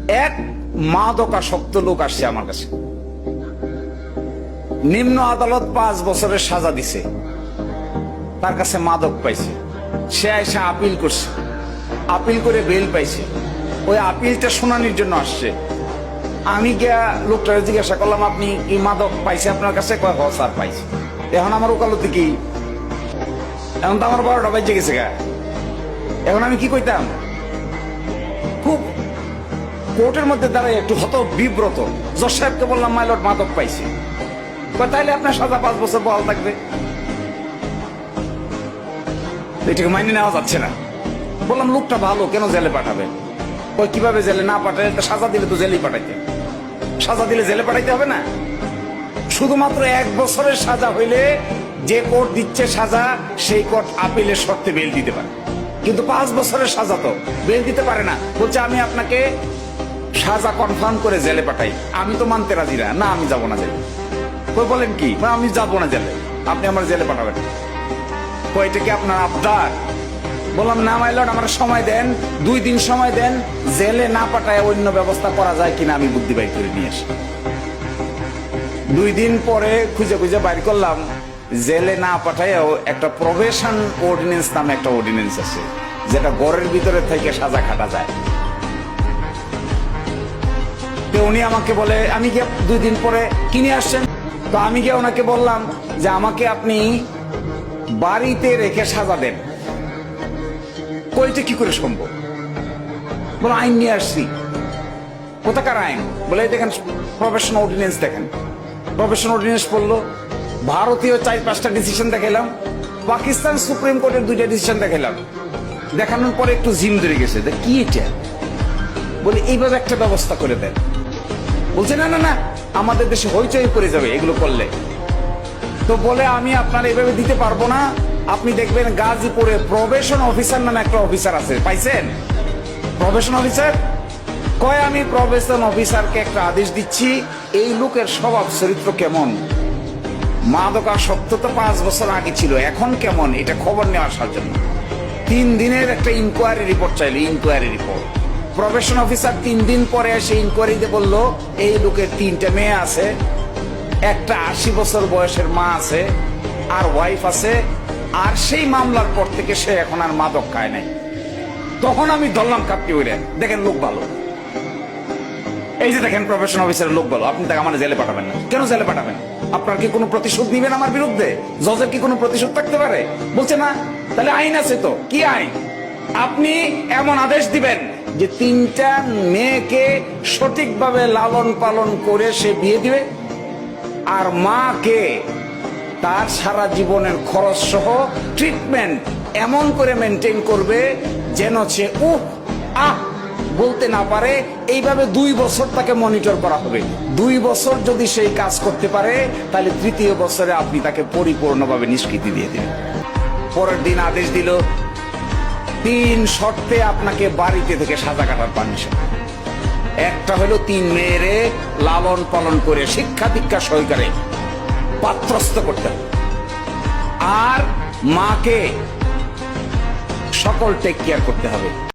এক মাদকাসক্ত লোক আসছে আমার কাছে, নিম্ন আদালত 5 বছরের সাজা দিছে, তার কাছে মাদক পাইছে, সে এসে আপিল করছে, আপিল করে বেল পাইছে, ওই আপিলটা শুনানির জন্য আসছে। আমি গিয়া লোকটাকে জিজ্ঞাসা করলাম, আপনি কি মাদক পাইছে আপনার কাছে? কয় হ স্যার পাইছে। এখন আমার ওকালতি কি? এখন তো আমার 12টা বাজে গেছে গা। এখন আমি কি কইতাম? খুব কোর্টের মধ্যে দাঁড়াই একটু হত বিব্রত। জজ সাহেবকে বললাম, মাই লর্ড মাদক পাইছে। তাইলে আপনার সাজা 5 বছর বহাল থাকবে। এটাকে মাইনে নেওয়া যাচ্ছে না। বললাম, লোকটা ভালো, কেন জেলে পাঠাবে? ওই কিভাবে জেলে না পাঠায়? সাজা দিলে তো জেলেই পাঠাইতে, সাজা দিলে জেলে পাঠাইতে হবে না? শুধুমাত্র 1 বছরের সাজা হইলে যে কোর্ট দিচ্ছে সাজা, সেই কোর্ট আপিলের শর্তে বেল দিতে পারে, কিন্তু 5 বছরের সাজা তো বেল দিতে পারে না। বলছে, আমি আপনাকে সাজা কনফার্ম করে জেলে পাঠাই। আমি তো মানতে রাজি না, আমি যাবো না জেলে। কই বলেন কি? আমি যাবো না জেলে, আপনি আমার জেলে পাঠাবেন। এটা কি আপনার আবদার? বললাম, না মাই লর্ড, আমার সময় দেন, 2 দিন সময় দেন, জেলে না পাঠায় অন্য ব্যবস্থা করা যায় কিনা আমি বুদ্ধি বাইর করে নিয়ে আসি। 2 দিন পরে খুঁজে খুঁজে বাইর করলাম, জেলে না পাঠায়ও একটা প্রবেশন অর্ডিন্যান্স নামে একটা অর্ডিন্যান্স আছে, যেটা ঘরের ভিতরে থেকে সাজা খাটা যায়। তো উনি আমাকে বলে, আমি গিয়ে 2 দিন পরে কিনে আসছেন, তো আমি গিয়ে ওনাকে বললাম যে আমাকে আপনি বাড়িতে রেখে সাজা দেন। কইটা কি করে সম্ভব? বলে, আইন নিয়ে আসছি। কোথাকার আইন? বলে, দেখেন প্রফেশনাল অর্ডিন্যান্স, দেখেন। প্রফেশনাল অর্ডিন্যান্স পড়লো, ভারতীয় 4-5টা ডিসিশন দেখাইলাম, পাকিস্তান সুপ্রিম কোর্টের 2টা ডিসিশন দেখাইলাম। দেখানোর পরে একটু জিম ধরে গেছে, কি এটা? বলে, এইভাবে একটা ব্যবস্থা করে দেন। বলছে, না না না, আমাদের দেশে হইচই করে যাবে এগুলো করলে। তো বলে, আমি আপনার এইভাবে দিতে পারবো না। আপনি দেখবেন গাজীপুরে প্রবেশন অফিসার নামে একটা অফিসার আছে, পাইছেন? প্রবেশন অফিসার কয়, আমি প্রবেশন অফিসারকে একটা আদেশ দিচ্ছি, এই লোকের স্বভাব চরিত্র কেমন, মাদকাসক্ত তো 5 বছর আগে ছিল, এখন কেমন, এটা খবর নিয়ে আসার জন্য 3 দিনের একটা ইনকোয়ারি রিপোর্ট চাইল। ইনকোয়ারি রিপোর্ট প্রবেশন অফিসার 3 দিন পরে এসে ইনকোয়ারিতে বললো, এই লোকের 3টা মেয়ে আছে, একটা 80 বছর বয়সের মা আছে, আর ওয়াইফ আছে, আর সেই মামলার পর থেকে সে এখন আর মাদক খায় নাই। তখন আমি ধরলাম কাপটি উড়ে, দেখেন লোক ভালো, এই যে দেখেন প্রফেশন অফিসারের লোক ভালো, আপনি তাকে আমার জেলে পাঠাবেন না। কেন জেলে পাঠাবেন? আপনার কি কোনো প্রতিশোধ নিবেন আমার বিরুদ্ধে? জজের কি কোনো প্রতিশোধ থাকতে পারে? বলছে না। তাহলে আইন আছে তো, কি আইন? আপনি এমন আদেশ দিবেন যে 3টা মেয়েকে সঠিকভাবে লালন পালন করে সে বিয়ে দিবে, আর মাকে তার সারা জীবনের খরচ সহ ট্রিটমেন্ট এমন করে মেনটেন করবে যেন সে বলতে না পারে। এইভাবে 2 বছর তাকে মনিটর করা হবে। 2 বছর যদি সেই কাজ করতে পারে, তাহলে 3য় বছরে আপনি তাকে পরিপূর্ণভাবে নিষ্কৃতি দিয়ে দেবেন। পরের দিন আদেশ দিল, 3 শর্তে আপনাকে বাড়িতে থেকে সাজা কাটার পারমিশন। একটা হলো 3 মেয়েরে লালন পালন করে শিক্ষা দীক্ষা সহকারে পাত্রস্থ করতে হবে, আর মাকে সকল টেক কেয়ার করতে হবে।